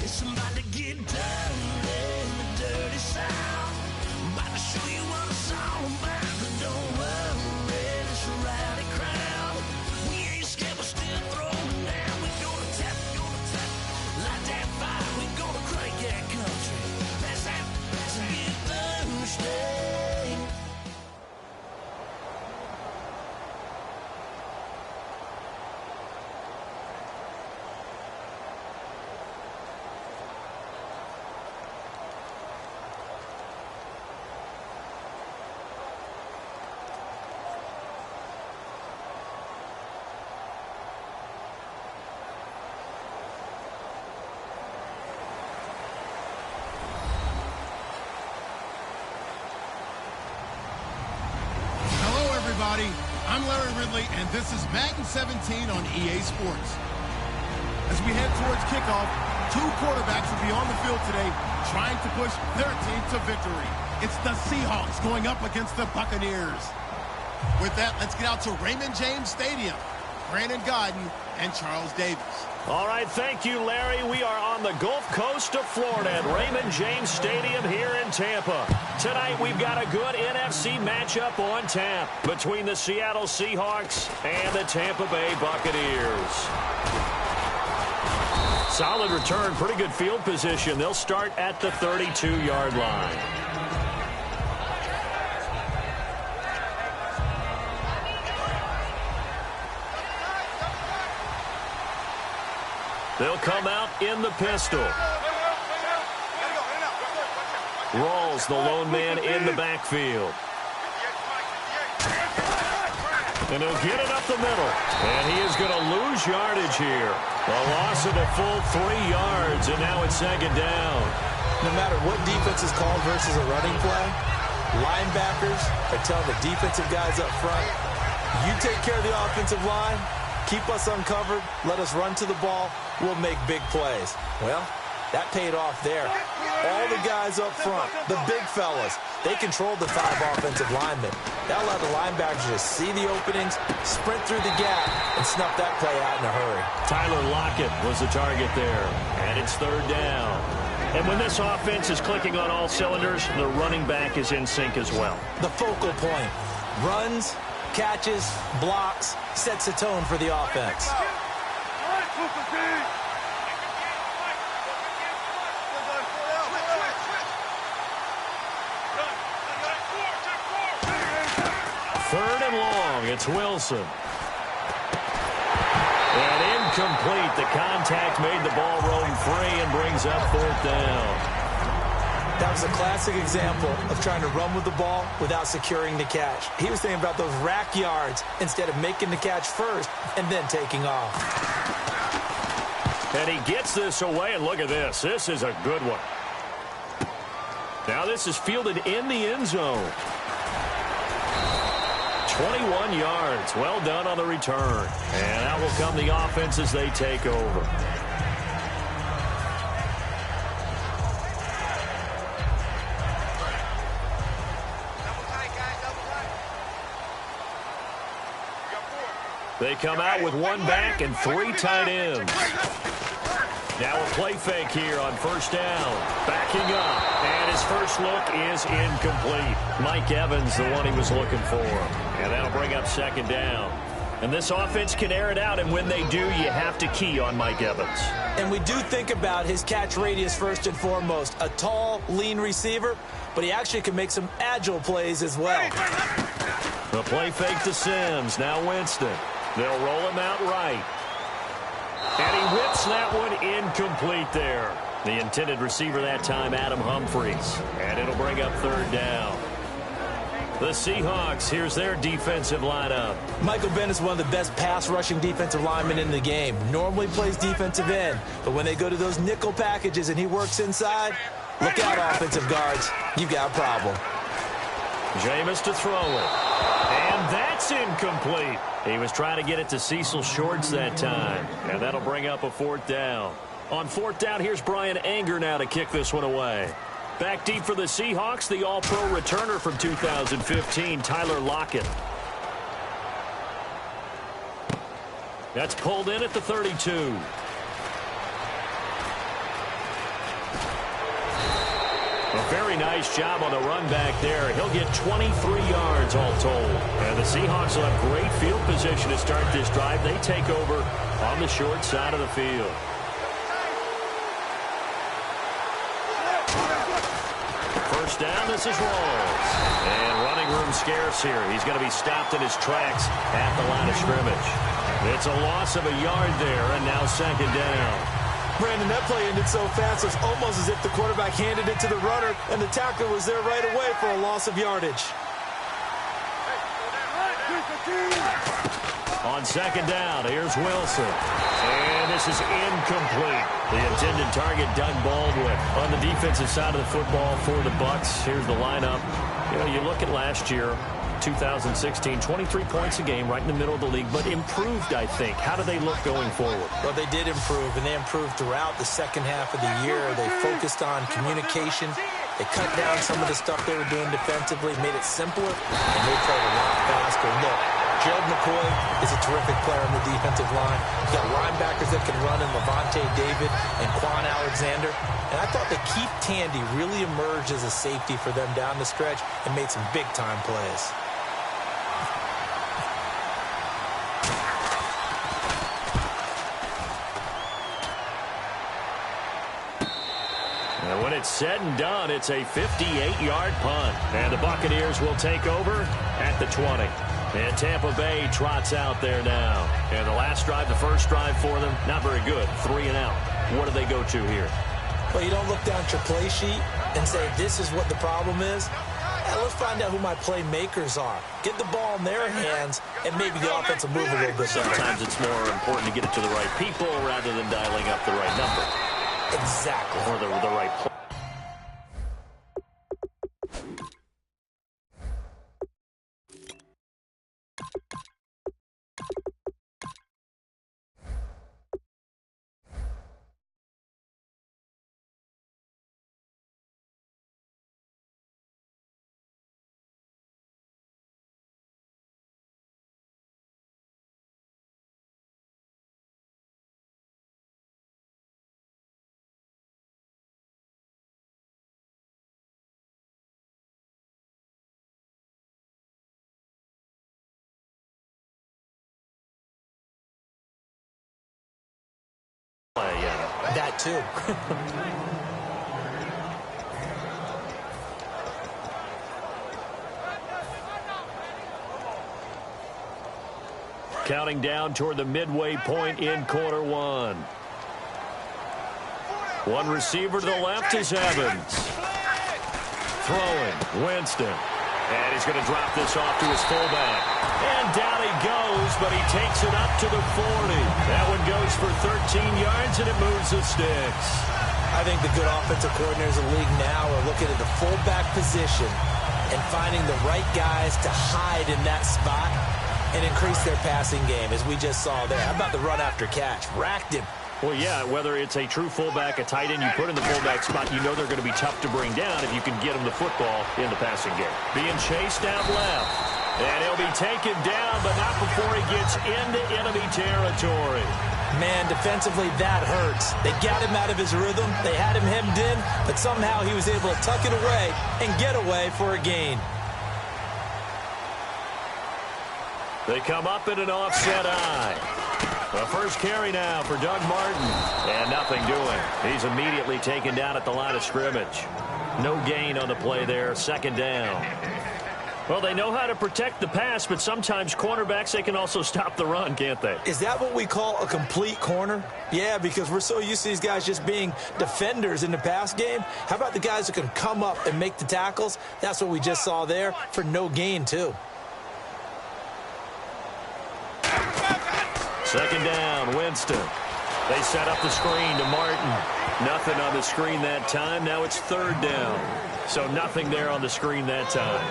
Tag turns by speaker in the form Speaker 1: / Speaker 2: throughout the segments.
Speaker 1: Somebody get dirty, the dirty sound. I'm about to show you what it's all about. But don't worry, it's a rowdy crowd. We ain't scared, we're still throwing down. We gonna tap, light that fire. We gonna crank that country. Let's get thirsty.
Speaker 2: I'm Larry Ridley, and this is Madden 17 on EA Sports. As we head towards kickoff, two quarterbacks will be on the field today trying to push their team to victory. It's the Seahawks going up against the Buccaneers. With that, let's get out to Raymond James Stadium. Brandon Godden and Charles Davis.
Speaker 3: All right, thank you, Larry. We are on the Gulf Coast of Florida at Raymond James Stadium here in Tampa. Tonight, we've got a good NFC matchup on tap between the Seattle Seahawks and the Tampa Bay Buccaneers. Solid return, pretty good field position. They'll start at the 32-yard line. They'll come out in the pistol. Rawls, the lone man in the backfield. And he'll get it up the middle. And he is going to lose yardage here. A loss of a full 3 yards, and now it's second down.
Speaker 4: No matter what defense is called versus a running play, linebackers are telling the defensive guys up front, you take care of the offensive line, keep us uncovered, let us run to the ball, we'll make big plays. Well, that paid off there. All the guys up front, the big fellas, they controlled the 5 offensive linemen. That allowed the linebackers to see the openings, sprint through the gap, and snuff that play out in a hurry.
Speaker 3: Tyler Lockett was the target there, and it's third down. And when this offense is clicking on all cylinders, the running back is in sync as well.
Speaker 4: The focal point. Runs, catches, blocks, sets a tone for the offense.
Speaker 3: Third and long, it's Wilson. And incomplete. The contact made the ball roam free and brings up fourth down.
Speaker 4: That was a classic example of trying to run with the ball without securing the catch. He was thinking about those rack yards instead of making the catch first and then taking off.
Speaker 3: And he gets this away, and look at this. This is a good one. Now this is fielded in the end zone. 21 yards. Well done on the return. And out will come the offense as they take over. They come out with 1 back and 3 tight ends. Now a play fake here on first down. Backing up. And his first look is incomplete. Mike Evans, the one he was looking for. And that'll bring up second down. And this offense can air it out, and when they do, you have to key on Mike Evans.
Speaker 4: And we do think about his catch radius first and foremost. A tall, lean receiver, but he actually can make some agile plays as well.
Speaker 3: The play fake to Sims. Now Winston. They'll roll him out right. And he whips that one incomplete there. The intended receiver that time, Adam Humphries. And it'll bring up third down. The Seahawks, here's their defensive lineup.
Speaker 4: Michael Bennett is one of the best pass-rushing defensive linemen in the game. Normally plays defensive end, but when they go to those nickel packages and he works inside, look out, offensive guards. You've got a problem.
Speaker 3: Jameis to throw it. And that's incomplete. He was trying to get it to Cecil Shorts that time. And that'll bring up a fourth down. On fourth down, here's Brian Anger now to kick this one away. Back deep for the Seahawks, the All-Pro returner from 2015, Tyler Lockett. That's pulled in at the 32. A very nice job on the run back there. He'll get 23 yards all told. And the Seahawks will have great field position to start this drive. They take over on the short side of the field. First down, this is Rawls. And running room scarce here. He's going to be stopped in his tracks at the line of scrimmage. It's a loss of a yard there, and now second down.
Speaker 4: Brandon, that play ended so fast, it's almost as if the quarterback handed it to the runner, and the tackler was there right away for a loss of yardage.
Speaker 3: On second down, here's Wilson. And this is incomplete. The intended target, Doug Baldwin. On the defensive side of the football for the Bucs, here's the lineup. You know, you look at last year, 2016, 23 points a game, right in the middle of the league, but improved, I think. How do they look going forward?
Speaker 4: Well, they did improve, and they improved throughout the second half of the year. They focused on communication. They cut down some of the stuff they were doing defensively, made it simpler, and they played a lot faster. Look, Gerald McCoy is a terrific player on the defensive line. You've got linebackers that can run in Levante David and Quan Alexander. And I thought that Keith Tandy really emerged as a safety for them down the stretch and made some big-time plays.
Speaker 3: And when it's said and done, it's a 58-yard punt. And the Buccaneers will take over at the 20. And Tampa Bay trots out there now. And the last drive, the first drive for them, not very good. 3 and out. What do they go to here?
Speaker 4: Well, you don't look down at your play sheet and say, this is what the problem is. Let's find out who my playmakers are. Get the ball in their hands, and maybe the offense will move a little bit.
Speaker 3: Sometimes it's more important to get it to the right people rather than dialing up the right number.
Speaker 4: Exactly.
Speaker 3: Or the right play.
Speaker 4: That too.
Speaker 3: Counting down toward the midway point in quarter one. One receiver to the left is Evans. Throwing, Winston. And he's going to drop this off to his fullback. And down he goes, but he takes it up to the 40. That one goes for 13 yards, and it moves the sticks.
Speaker 4: I think the good offensive coordinators in the league now are looking at the fullback position and finding the right guys to hide in that spot and increase their passing game, as we just saw there. How about the run after catch? Racked him.
Speaker 3: Well, yeah, whether it's a true fullback, a tight end you put in the fullback spot, you know they're going to be tough to bring down if you can get them the football in the passing game. Being chased down left. And he'll be taken down, but not before he gets into enemy territory.
Speaker 4: Man, defensively, that hurts. They got him out of his rhythm. They had him hemmed in, but somehow he was able to tuck it away and get away for a gain.
Speaker 3: They come up in an offset eye. The first carry now for Doug Martin. And nothing doing. He's immediately taken down at the line of scrimmage. No gain on the play there. Second down. Well, they know how to protect the pass, but sometimes cornerbacks, they can also stop the run, can't they?
Speaker 4: Is that what we call a complete corner? Yeah, because we're so used to these guys just being defenders in the pass game. How about the guys who can come up and make the tackles? That's what we just saw there for no gain, too.
Speaker 3: Second down, Winston. They set up the screen to Martin. Nothing on the screen that time. Now it's third down. So nothing there on the screen that time.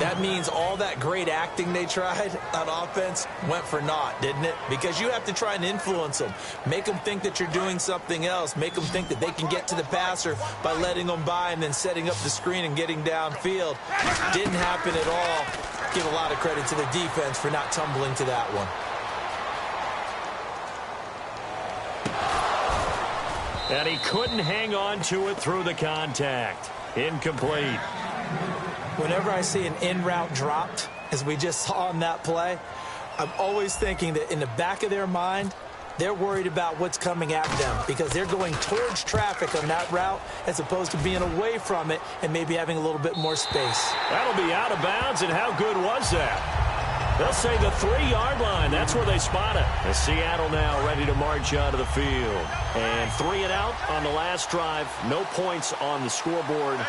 Speaker 4: That means all that great acting they tried on offense went for naught, didn't it? Because you have to try and influence them. Make them think that you're doing something else. Make them think that they can get to the passer by letting them by and then setting up the screen and getting downfield. Didn't happen at all. Give a lot of credit to the defense for not tumbling to that one.
Speaker 3: And he couldn't hang on to it through the contact. incomplete.
Speaker 4: Whenever I see an in-route dropped, as we just saw on that play, I'm always thinking that in the back of their mind, they're worried about what's coming at them because they're going towards traffic on that route as opposed to being away from it and maybe having a little bit more space.
Speaker 3: That'll be out of bounds, and how good was that? They'll say the 3-yard line. That's where they spot it. As Seattle now ready to march out of the field. And 3 and out on the last drive. No points on the scoreboard. A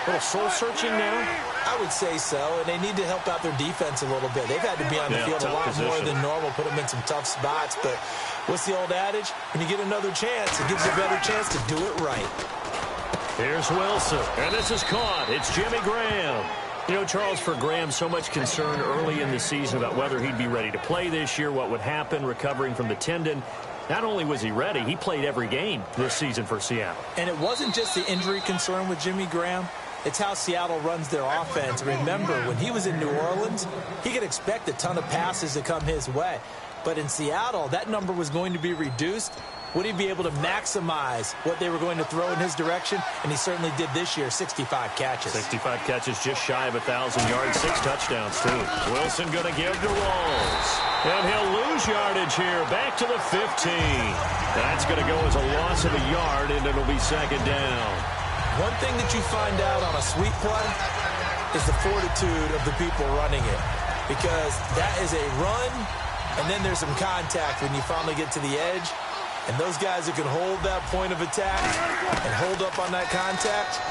Speaker 3: little soul-searching now?
Speaker 4: I would say so, and they need to help out their defense a little bit. They've had to be on the field a lot more than normal, put them in some tough spots. But what's the old adage? When you get another chance, it gives you a better chance to do it right.
Speaker 3: Here's Wilson, and this is caught. It's Jimmy Graham. You know, Charles, for Graham, so much concern early in the season about whether he'd be ready to play this year, what would happen recovering from the tendon. Not only was he ready, he played every game this season for Seattle.
Speaker 4: And it wasn't just the injury concern with Jimmy Graham. It's how Seattle runs their offense. Remember, when he was in New Orleans, he could expect a ton of passes to come his way. But in Seattle, that number was going to be reduced. Would he be able to maximize what they were going to throw in his direction? And he certainly did this year, 65 catches.
Speaker 3: 65 catches, just shy of 1,000 yards, 6 touchdowns, too. Wilson going to give to Rawls. And he'll lose yardage here, back to the 15. That's going to go as a loss of a yard, and it'll be second down.
Speaker 4: One thing that you find out on a sweep play is the fortitude of the people running it. Because that is a run, and then there's some contact when you finally get to the edge. And those guys who can hold that point of attack and hold up on that contact,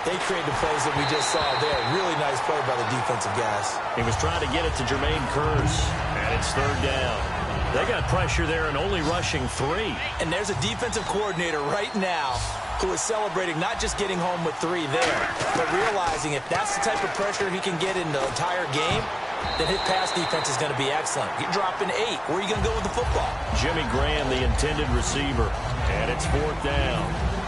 Speaker 4: they create the plays that we just saw there. Really nice play by the defensive guys.
Speaker 3: He was trying to get it to Jermaine Kearse, and it's third down. They got pressure there and only rushing 3.
Speaker 4: And there's a defensive coordinator right now who is celebrating not just getting home with 3 there, but realizing if that's the type of pressure he can get in the entire game, then his pass defense is going to be excellent. You're dropping 8. Where are you going to go with the football?
Speaker 3: Jimmy Graham, the intended receiver. And it's fourth down.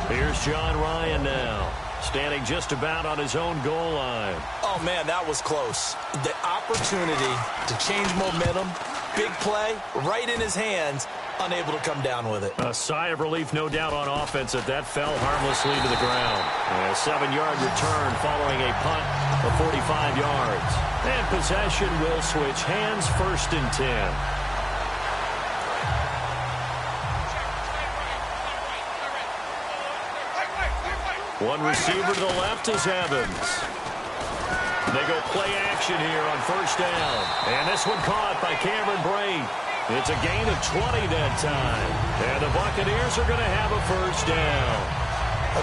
Speaker 3: Here's John Ryan now, standing just about on his own goal line.
Speaker 4: Oh, man, that was close. The opportunity to change momentum, big play, right in his hands, unable to come down with it.
Speaker 3: A sigh of relief, no doubt, on offense that fell harmlessly to the ground. A 7-yard return following a punt of 45 yards. And possession will switch hands, first and 10. One receiver to the left is Evans. They go play action here on first down. And this one caught by Cameron Brate. It's a gain of 20 that time. And the Buccaneers are going to have a first down.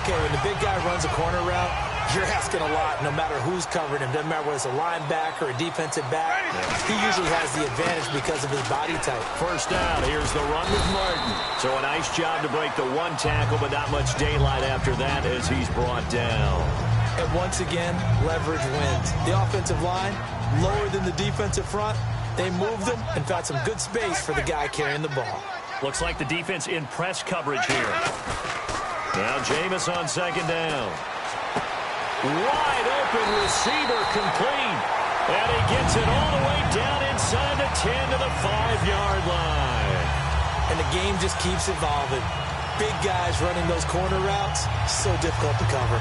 Speaker 4: Okay, when the big guy runs a corner route, you're asking a lot no matter who's covering him. Doesn't matter whether it's a linebacker or a defensive back. He usually has the advantage because of his body type.
Speaker 3: First down. Here's the run with Martin. So a nice job to break the 1 tackle, but not much daylight after that as he's brought down.
Speaker 4: And once again, leverage wins. The offensive line, lower than the defensive front. They moved them and found some good space for the guy carrying the ball.
Speaker 3: Looks like the defense in press coverage here. Now Jameis on second down. Wide open receiver complete. And he gets it all the way down inside the 10 to the 5-yard line.
Speaker 4: And the game just keeps evolving. Big guys running those corner routes, so difficult to cover.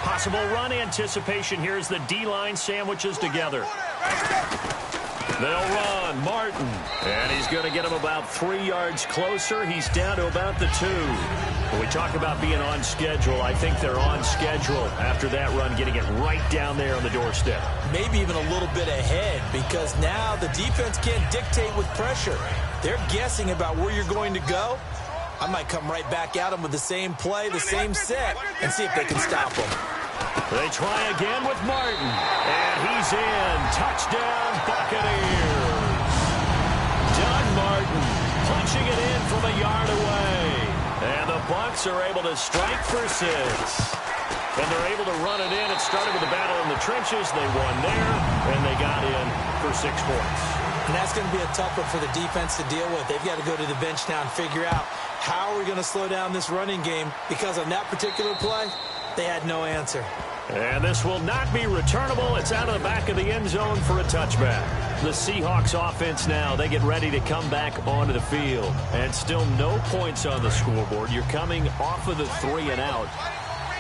Speaker 3: Possible run anticipation here as the D-line sandwiches together. They'll run. Martin. And he's going to get him about 3 yards closer. He's down to about the 2. When we talk about being on schedule, I think they're on schedule after that run, getting it right down there on the doorstep.
Speaker 4: Maybe even a little bit ahead because now the defense can't dictate with pressure. They're guessing about where you're going to go. I might come right back at them with the same play, the same set, and see if they can stop them.
Speaker 3: They try again with Martin. And he's in. Touchdown, Buccaneers. Doug Martin punching it in from a yard away. And the Bucs are able to strike for 6. And they're able to run it in. It started with a battle in the trenches. They won there, and they got in for 6 points.
Speaker 4: And that's going to be a tough one for the defense to deal with. They've got to go to the bench now and figure out how are we going to slow down this running game, because on that particular play, they had no answer.
Speaker 3: And this will not be returnable. It's out of the back of the end zone for a touchback. The Seahawks offense now, they get ready to come back onto the field. And still no points on the scoreboard. You're coming off of the 3 and out.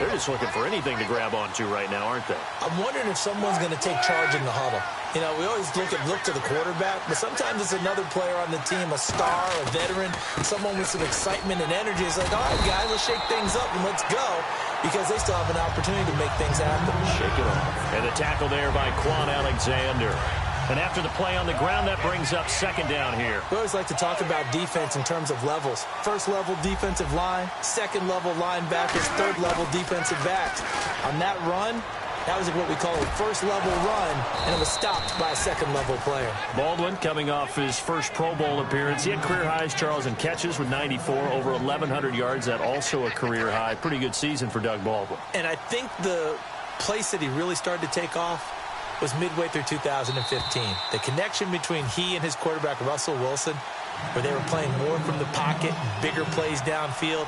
Speaker 3: They're just looking for anything to grab onto right now, aren't they?
Speaker 4: I'm wondering if someone's going to take charge in the huddle. You know, we always look to the quarterback, but sometimes it's another player on the team, a star, a veteran, someone with some excitement and energy. It's like, all right, guys, let's shake things up and let's go, because they still have an opportunity to make things happen.
Speaker 3: Shake it off. And the tackle there by Quan Alexander. And after the play on the ground, that brings up second down here.
Speaker 4: We always like to talk about defense in terms of levels. First level defensive line, second level linebackers, third level defensive backs. On that run, that was what we call a first level run, and it was stopped by a second level player.
Speaker 3: Baldwin coming off his first Pro Bowl appearance. He had career highs, Charles, in catches with 94, over 1,100 yards. That also a career high. Pretty good season for Doug Baldwin.
Speaker 4: And I think the place that he really started to take off was midway through 2015. The connection between he and his quarterback, Russell Wilson, where they were playing more from the pocket, bigger plays downfield,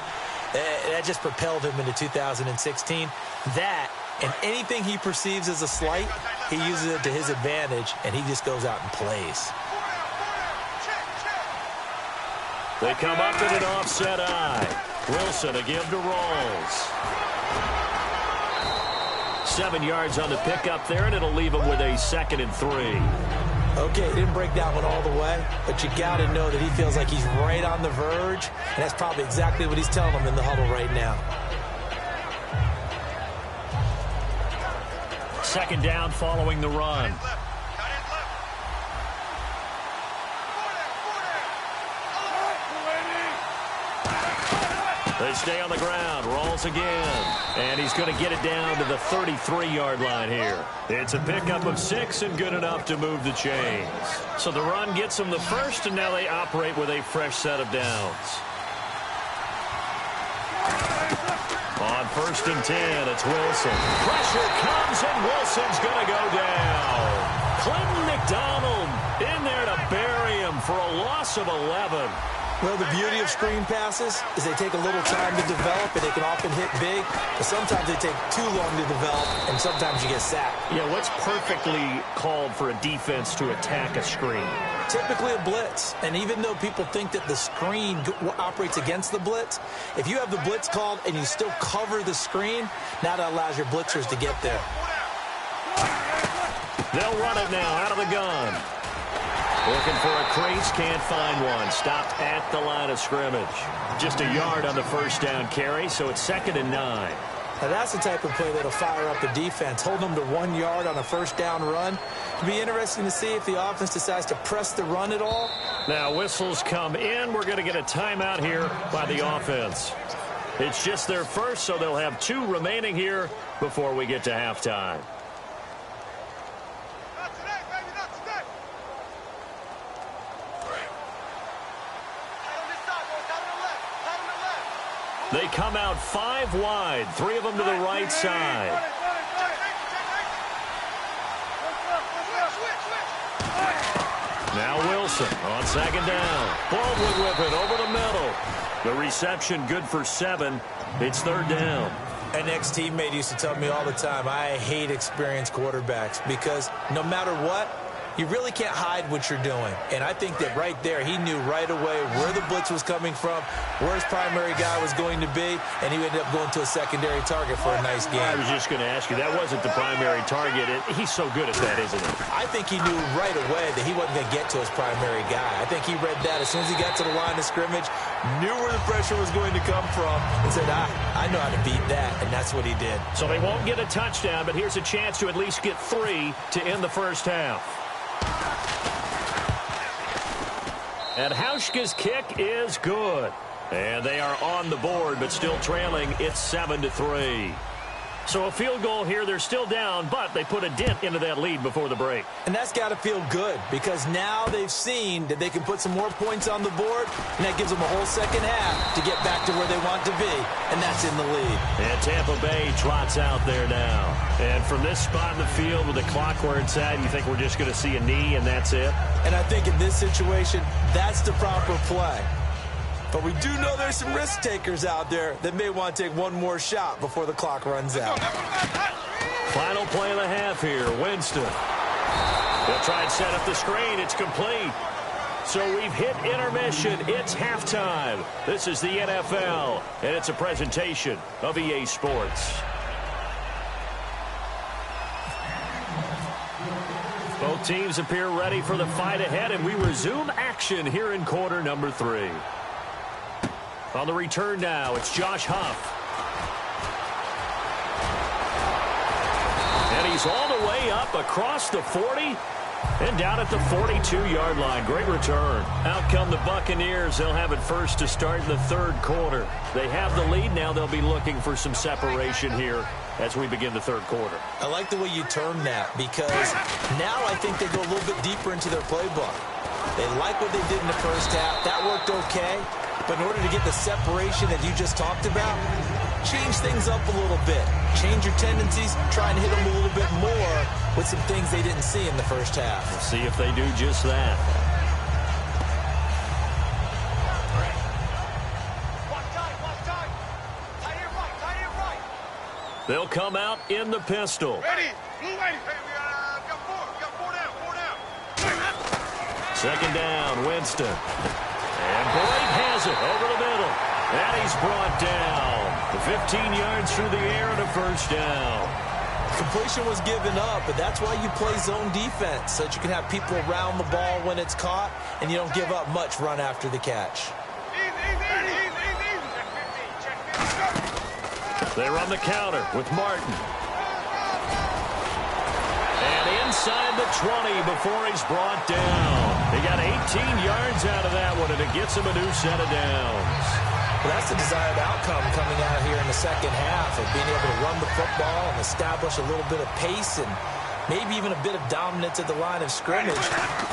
Speaker 4: that just propelled him into 2016. That, and anything he perceives as a slight, he uses it to his advantage, and he just goes out and plays.
Speaker 3: They come up in an offset eye. Wilson, a give to Rawls. 7 yards on the pickup there, and it'll leave him with a 2nd and 3.
Speaker 4: Okay, he didn't break that one all the way, but you got to know that he feels like he's right on the verge, and that's probably exactly what he's telling them in the huddle right now.
Speaker 3: Second down following the run. They stay on the ground. Rolls again. And he's going to get it down to the 33-yard line here. It's a pickup of 6 and good enough to move the chains. So the run gets them the first, and now they operate with a fresh set of downs. On 1st and 10, it's Wilson. Pressure comes, and Wilson's going to go down. Clinton McDonald in there to bury him for a loss of 11.
Speaker 4: Well, the beauty of screen passes is they take a little time to develop, and they can often hit big, but sometimes they take too long to develop, and sometimes you get sacked.
Speaker 3: Yeah, what's perfectly called for a defense to attack a screen?
Speaker 4: Typically a blitz, and even though people think that the screen operates against the blitz, if you have the blitz called and you still cover the screen, now that allows your blitzers to get there.
Speaker 3: They'll run it now out of the gun. Looking for a crease, can't find one. Stopped at the line of scrimmage. Just a yard on the first down carry, so it's 2nd and 9.
Speaker 4: Now that's the type of play that'll fire up the defense. Hold them to 1 yard on a first down run. It'll be interesting to see if the offense decides to press the run at all.
Speaker 3: Now whistles come in. We're going to get a timeout here by the offense. It's just their first, so they'll have 2 remaining here before we get to halftime. They come out 5 wide, 3 of them to the right side. Now Wilson on 2nd down. Baldwin with it over the middle. The reception good for 7. It's 3rd down.
Speaker 4: An ex-teammate used to tell me all the time, I hate experienced quarterbacks because no matter what, you really can't hide what you're doing. And I think that right there, he knew right away where the blitz was coming from, where his primary guy was going to be, and he ended up going to a secondary target for a nice game.
Speaker 3: I was just going to ask you, that wasn't the primary target. He's so good at that, isn't he?
Speaker 4: I think he knew right away that he wasn't going to get to his primary guy. I think he read that as soon as he got to the line of scrimmage, knew where the pressure was going to come from, and said, I know how to beat that, and that's what he did.
Speaker 3: So they won't get a touchdown, but here's a chance to at least get 3 to end the first half. And Hauschka's kick is good. And they are on the board, but still trailing. It's 7-3. So a field goal here. They're still down, but they put a dent into that lead before the break.
Speaker 4: And that's got to feel good because now they've seen that they can put some more points on the board, and that gives them a whole second half to get back to where they want to be, and that's in the lead.
Speaker 3: And Tampa Bay trots out there now. And from this spot in the field with the clock where it's at, you think we're just going to see a knee and that's it?
Speaker 4: And I think in this situation, that's the proper play. But we do know there's some risk takers out there that may want to take one more shot before the clock runs out.
Speaker 3: Final play of the half here. Winston. They'll try and set up the screen. It's complete. So we've hit intermission. It's halftime. This is the NFL, and it's a presentation of EA Sports. Both teams appear ready for the fight ahead, and we resume action here in quarter number 3. On the return now, it's Josh Huff. And he's all the way up across the 40 and down at the 42-yard line. Great return. Out come the Buccaneers. They'll have it first to start in the third quarter. They have the lead now. They'll be looking for some separation here as we begin the third quarter.
Speaker 4: I like the way you term that, because now I think they go a little bit deeper into their playbook. They like what they did in the first half. That worked okay. But in order to get the separation that you just talked about, change things up a little bit. Change your tendencies, try and hit them a little bit more with some things they didn't see in the first half.
Speaker 3: We'll see if they do just that. They'll come out in the pistol.
Speaker 5: Ready. Blue lady. Hey, we got four down.
Speaker 3: Second down, Winston. And Boyd has it over the middle. And he's brought down. The 15 yards through the air and a first down.
Speaker 4: Completion was given up, but that's why you play zone defense, so that you can have people around the ball when it's caught, and you don't give up much run after the catch.
Speaker 3: They run the counter with Martin. And inside the 20 before he's brought down. He got 18 yards out of that one, and it gets him a new set of downs.
Speaker 4: Well, that's the desired outcome coming out here in the second half, of being able to run the football and establish a little bit of pace and maybe even a bit of dominance at the line of scrimmage.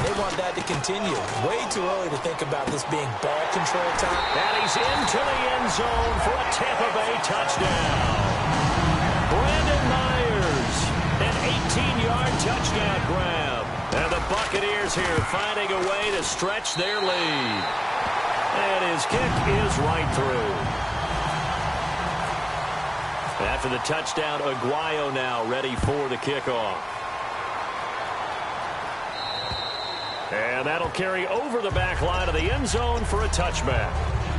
Speaker 4: They want that to continue. Way too early to think about this being ball control time.
Speaker 3: And he's into the end zone for a Tampa Bay touchdown. Brandon Myers, an 18-yard touchdown grab. And the Buccaneers here finding a way to stretch their lead. And his kick is right through. After the touchdown, Aguayo now ready for the kickoff. And that'll carry over the back line of the end zone for a touchback.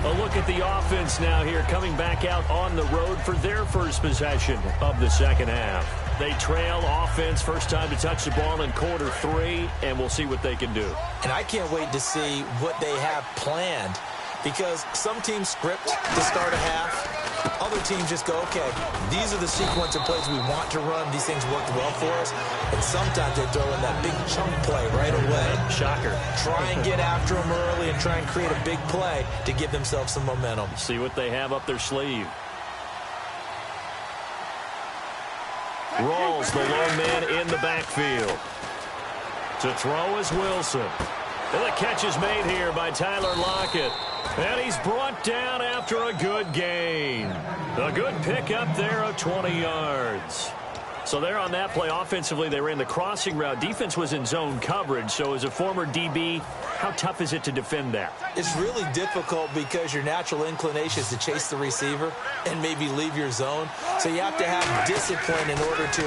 Speaker 3: A look at the offense now here, coming back out on the road for their first possession of the second half. They trail offense, first time to touch the ball in quarter 3, and we'll see what they can do.
Speaker 4: And I can't wait to see what they have planned, because some teams script to start a half. Other teams just go, okay, these are the sequence of plays we want to run. These things worked well for us. And sometimes they throw in that big chunk play right away.
Speaker 3: Shocker.
Speaker 4: Try and get after them early and try and create a big play to give themselves some momentum.
Speaker 3: See what they have up their sleeve. Rolls the lone man in the backfield. To throw is Wilson. And the catch is made here by Tyler Lockett. And he's brought down after a good gain. A good pickup there of 20 yards. So there on that play, offensively, they ran the crossing route. Defense was in zone coverage. So as a former DB, how tough is it to defend that?
Speaker 4: It's really difficult because your natural inclination is to chase the receiver and maybe leave your zone. So you have to have discipline in order to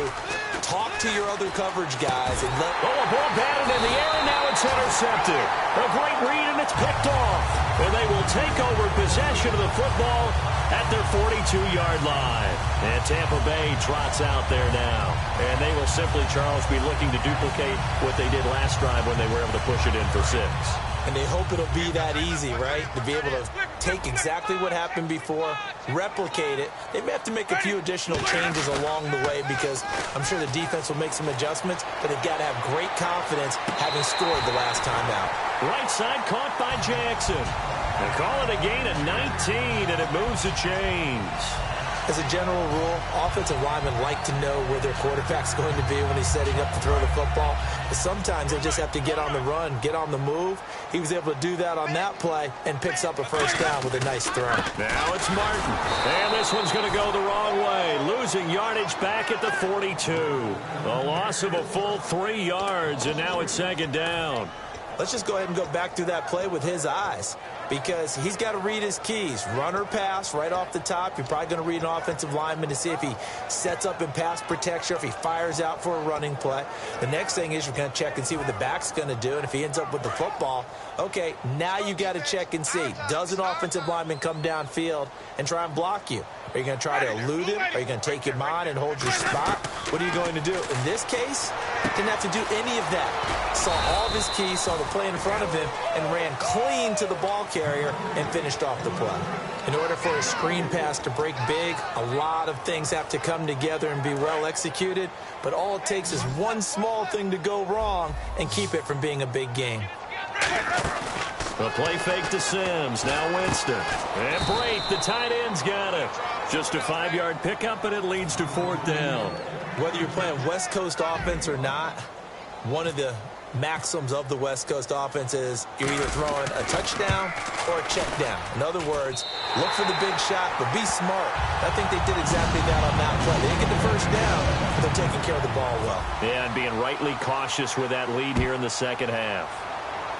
Speaker 4: talk to your other coverage guys and let...
Speaker 3: Oh, a ball batted in the air, and now it's intercepted. A great read, and it's picked off. And they will take over possession of the football at their 42-yard line. And Tampa Bay trots out there now. And they will simply, Charles, be looking to duplicate what they did last drive when they were able to push it in for 6.
Speaker 4: And they hope it'll be that easy, right? To be able to take exactly what happened before, replicate it. They may have to make a few additional changes along the way, because I'm sure the defense will make some adjustments, but they've got to have great confidence having scored the last time out.
Speaker 3: Right side caught by Jackson. They call it a gain of 19, and it moves the chains.
Speaker 4: As a general rule, offensive linemen like to know where their quarterback's going to be when he's setting up to throw the football. But sometimes they just have to get on the run, get on the move. He was able to do that on that play and picks up a first down with a nice throw.
Speaker 3: Now it's Martin. And this one's going to go the wrong way. Losing yardage back at the 42. A loss of a full 3 yards, and now it's second down.
Speaker 4: Let's just go ahead and go back through that play with his eyes. because he's got to read his keys. Run or pass right off the top. You're probably going to read an offensive lineman to see if he sets up in pass protection, or if he fires out for a running play. The next thing is you're going to check and see what the back's going to do, and if he ends up with the football, okay, now you got to check and see. Does an offensive lineman come downfield and try and block you? Are you going to try to elude him? Are you going to take him on and hold your spot? What are you going to do? In this case, didn't have to do any of that. Saw all of his keys, saw the play in front of him, and ran clean to the ball carrier and finished off the play. In order for a screen pass to break big, a lot of things have to come together and be well executed, but all it takes is one small thing to go wrong and keep it from being a big game.
Speaker 3: The play fake to Sims. Now Winston. And Brate, the tight end's got it. Just a 5-yard pickup, and it leads to 4th down.
Speaker 4: Whether you're playing West Coast offense or not, one of the maxims of the West Coast offense is you're either throwing a touchdown or a check down. In other words, look for the big shot, but be smart. I think they did exactly that on that play. They didn't get the first down, but they're taking care of the ball well.
Speaker 3: Yeah, and being rightly cautious with that lead here in the second half.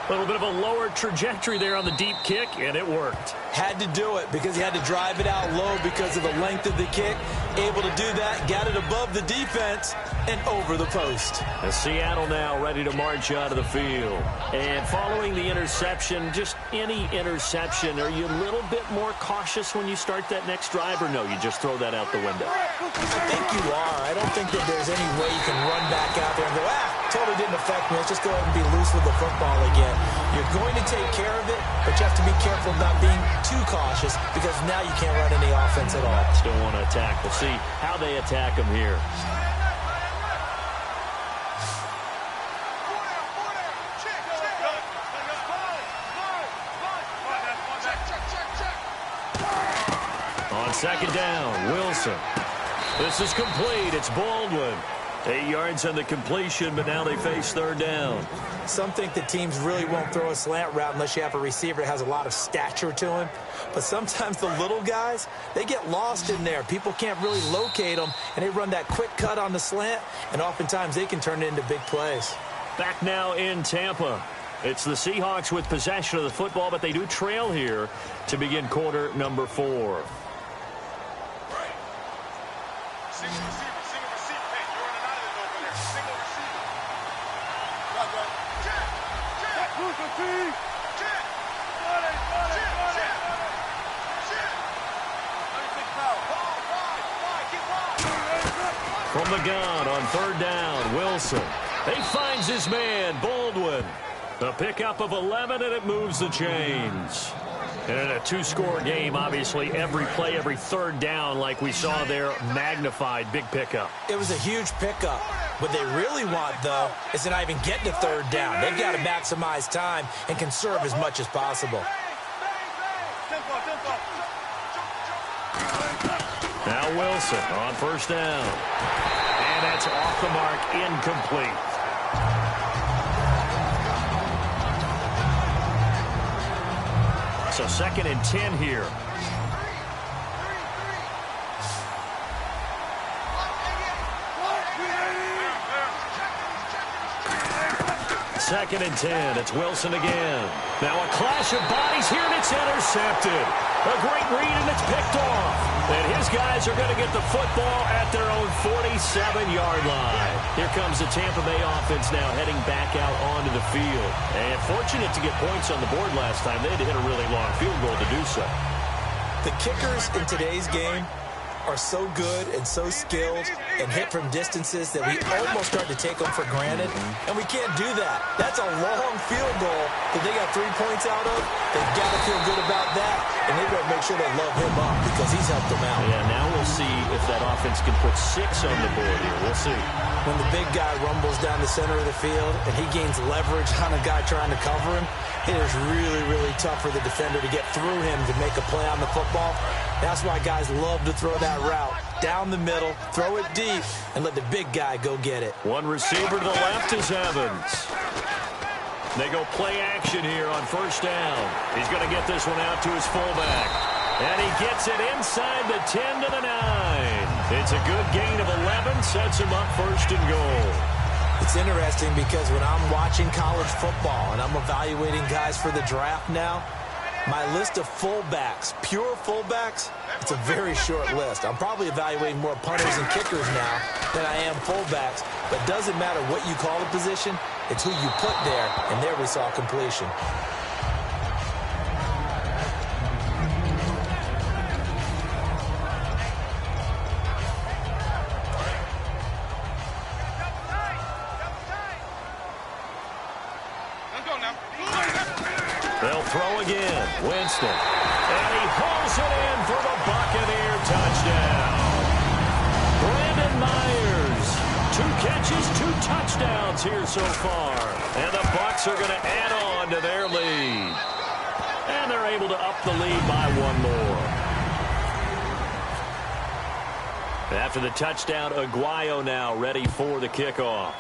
Speaker 3: A little bit of a lower trajectory there on the deep kick, and it worked.
Speaker 4: Had to do it because he had to drive it out low because of the length of the kick. Able to do that, got it above the defense and over the post.
Speaker 3: And Seattle now ready to march out of the field. And following the interception, just any interception, are you a little bit more cautious when you start that next drive, or no, you just throw that out the window?
Speaker 4: I think you are. I don't think that there's any way you can run back out there and go, totally didn't affect me. Let's just go ahead and be loose with the football again. You're going to take care of it, but you have to be careful of not being too cautious because now you can't run any offense at all.
Speaker 3: Still want to attack. We'll see how they attack him here. On 2nd down, Wilson. This is complete. It's Baldwin. 8 yards on the completion, but now they face 3rd down.
Speaker 4: Some think that teams really won't throw a slant route unless you have a receiver that has a lot of stature to him. But sometimes the little guys, they get lost in there. People can't really locate them, and they run that quick cut on the slant, and oftentimes they can turn it into big plays.
Speaker 3: Back now in Tampa. It's the Seahawks with possession of the football, but they do trail here to begin quarter number 4. From the gun on 3rd down, Wilson. He finds his man, Baldwin. A pickup of 11, and it moves the chains. And in a 2-score game, obviously, every play, every 3rd down, like we saw there, magnified, big pickup.
Speaker 4: It was a huge pickup. What they really want, though, is to not even get to 3rd down. They've got to maximize time and conserve as much as possible.
Speaker 3: Now Wilson on 1st down. And that's off the mark, incomplete. So 2nd and 10 here. Second and 10. It's Wilson again. Now a clash of bodies here, and it's intercepted. A great read, and it's picked off. And his guys are going to get the football at their own 47-yard line. Here comes the Tampa Bay offense now heading back out onto the field. And fortunate to get points on the board last time. They had to hit a really long field goal to do so.
Speaker 4: The kickers in today's game are so good and so skilled and hit from distances that we almost start to take them for granted, and we can't do that. That's a long field goal that they got 3 points out of. They've got to feel good about that, and they've got to make sure they love him up because he's helped them out.
Speaker 3: Yeah, now we'll see if that offense can put 6 on the board here. We'll see.
Speaker 4: When the big guy rumbles down the center of the field and he gains leverage on a guy trying to cover him, it is really, really tough for the defender to get through him to make a play on the football. That's why guys love to throw that route down the middle, throw it deep, and let the big guy go get it.
Speaker 3: One receiver to the left is Evans. They go play action here on 1st down. He's going to get this one out to his fullback. And he gets it inside the 10 to the 9. It's a good gain of 11, sets him up 1st and goal.
Speaker 4: It's interesting because when I'm watching college football and I'm evaluating guys for the draft now, My list of fullbacks, pure fullbacks, it's a very short list. I'm probably evaluating more punters and kickers now than I am fullbacks. But doesn't matter what you call the position, it's who you put there, and there we saw completion.
Speaker 3: They'll throw again. Winston. And he hauls it in for the Buccaneer touchdown. Brandon Myers. 2 catches, 2 touchdowns here so far. And the Bucs are going to add on to their lead. And they're able to up the lead by 1 more. After the touchdown, Aguayo now ready for the kickoff.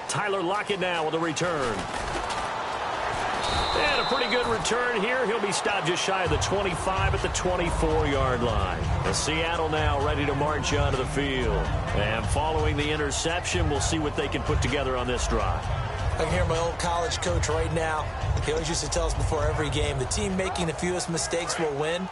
Speaker 3: Tyler Lockett now with a return. And a pretty good return here. He'll be stopped just shy of the 25 at the 24-yard line. And Seattle now ready to march onto the field. And following the interception, we'll see what they can put together on this drive.
Speaker 4: I can hear my old college coach right now. He always used to tell us before every game, the team making the fewest mistakes will win.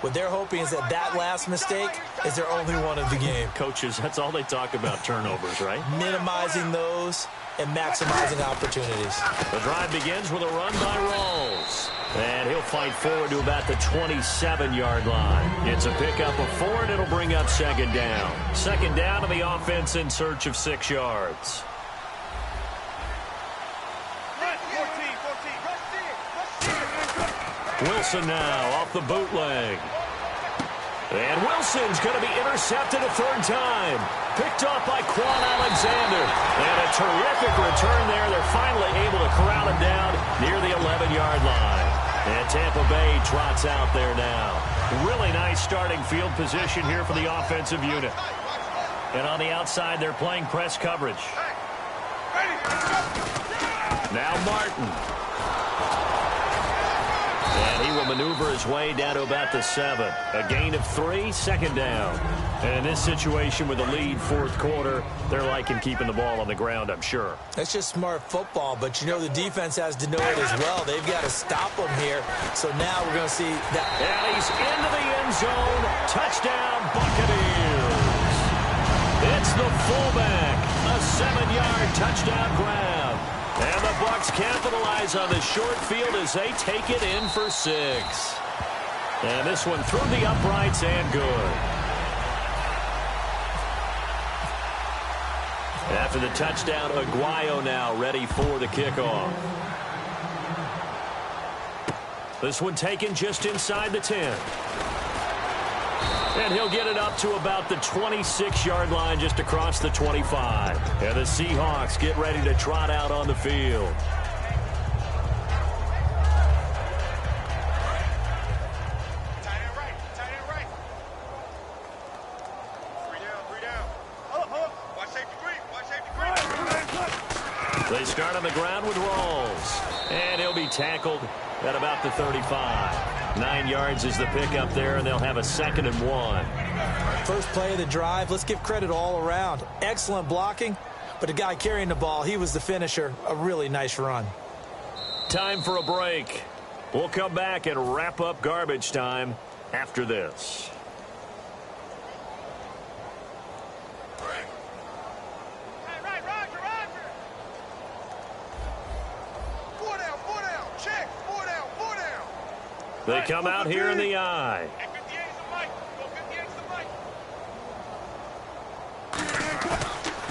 Speaker 4: What they're hoping is that last mistake is their only one of the game.
Speaker 3: Coaches, that's all they talk about, turnovers, right?
Speaker 4: Minimizing those and maximizing opportunities.
Speaker 3: The drive begins with a run by Rawls. And he'll fight forward to about the 27-yard line. It's a pickup of 4, and it'll bring up 2nd down. 2nd down to the offense in search of 6 yards. Wilson now off the bootleg. And Wilson's going to be intercepted a 3rd time. Picked off by Quan Alexander. And a terrific return there. They're finally able to corral him down near the 11-yard line. And Tampa Bay trots out there now. Really nice starting field position here for the offensive unit. And on the outside, they're playing press coverage. Now Martin. And he will maneuver his way down to about the 7. A gain of 3, 2nd down. And in this situation with a lead 4th quarter, they're liking keeping the ball on the ground, I'm sure.
Speaker 4: That's just smart football, but you know the defense has to know it as well. They've got to stop them here. So now we're going to see that.
Speaker 3: And he's into the end zone. Touchdown, Buccaneers. It's the fullback. A 7-yard touchdown grab. And the Bucs capitalize on the short field as they take it in for 6. And this one through the uprights and good. After the touchdown, Aguayo now ready for the kickoff. This one taken just inside the 10. And he'll get it up to about the 26-yard line just across the 25. And the Seahawks get ready to trot out on the field.
Speaker 5: Tight end right. 3 down. Watch safety green.
Speaker 3: They start on the ground with Rawls. And he'll be tackled at about the 35. 9 yards is the pickup there, and they'll have a 2nd and 1.
Speaker 4: First play of the drive, let's give credit all around. Excellent blocking, but the guy carrying the ball, he was the finisher. A really nice run.
Speaker 3: Time for a break. We'll come back and wrap up garbage time after this. They come out here in the eye.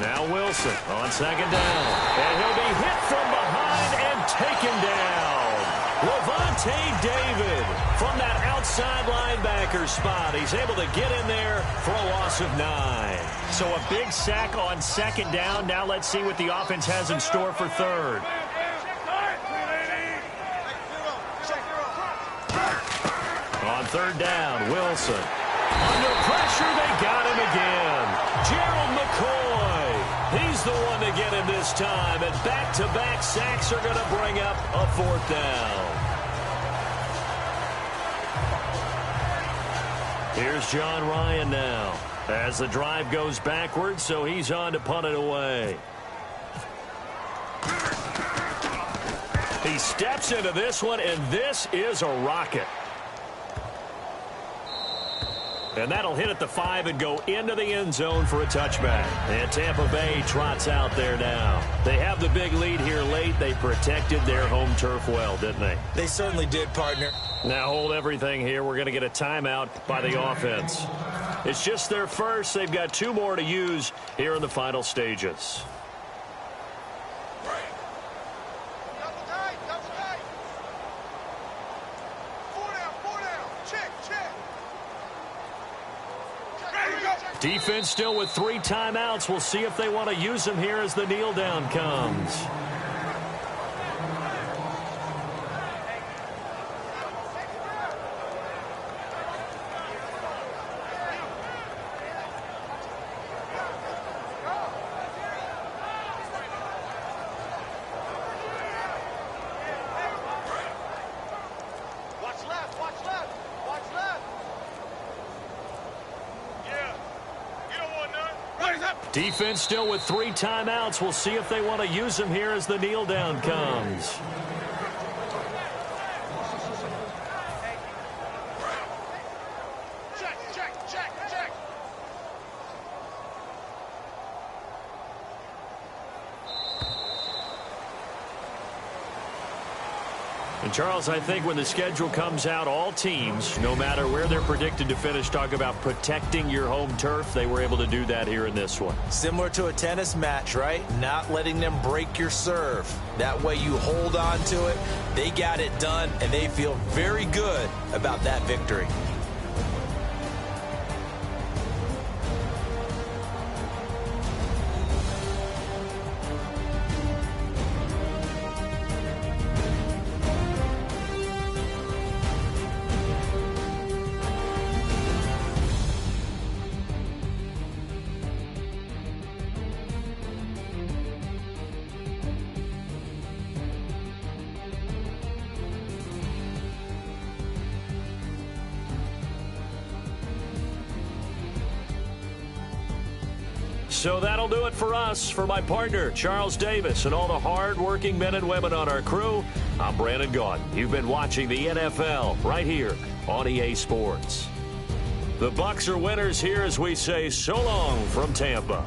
Speaker 3: Now Wilson on 2nd down. And he'll be hit from behind and taken down. Levante David from that outside linebacker spot. He's able to get in there for a loss of 9. So a big sack on 2nd down. Now let's see what the offense has in store for 3rd. On 3rd down, Wilson. Under pressure, they got him again. Gerald McCoy. He's the one to get him this time. And back-to-back sacks are going to bring up a 4th down. Here's John Ryan now. As the drive goes backwards, so he's on to punt it away. He He steps into this one, and this is a rocket. And that'll hit at the 5 and go into the end zone for a touchback. And Tampa Bay trots out there now. They have the big lead here late. They protected their home turf well, didn't they?
Speaker 4: They certainly did, partner.
Speaker 3: Now hold everything here. We're going to get a timeout by the offense. It's just their first. They've got 2 more to use here in the final stages.
Speaker 5: Double tight, double tight. 4 down. Check. Ready to go.
Speaker 3: Defense still with 3 timeouts. We'll see if they want to use them here as the kneel down comes.
Speaker 5: Watch left. Yeah. You don't want none. Right up.
Speaker 3: Defense still with 3 timeouts. We'll see if they want to use them here as the kneel down comes.
Speaker 5: Check.
Speaker 3: And Charles, I think when the schedule comes out, all teams, no matter where they're predicted to finish, talk about protecting your home turf. They were able to do that here in this one.
Speaker 4: Similar to a tennis match, right? Not letting them break your serve. That way you hold on to it. They got it done, and they feel very good about that victory.
Speaker 3: So that'll do it for us. For my partner, Charles Davis, and all the hard-working men and women on our crew, I'm Brandon Gaudin. You've been watching the NFL right here on EA Sports. The Bucs are winners here as we say so long from Tampa.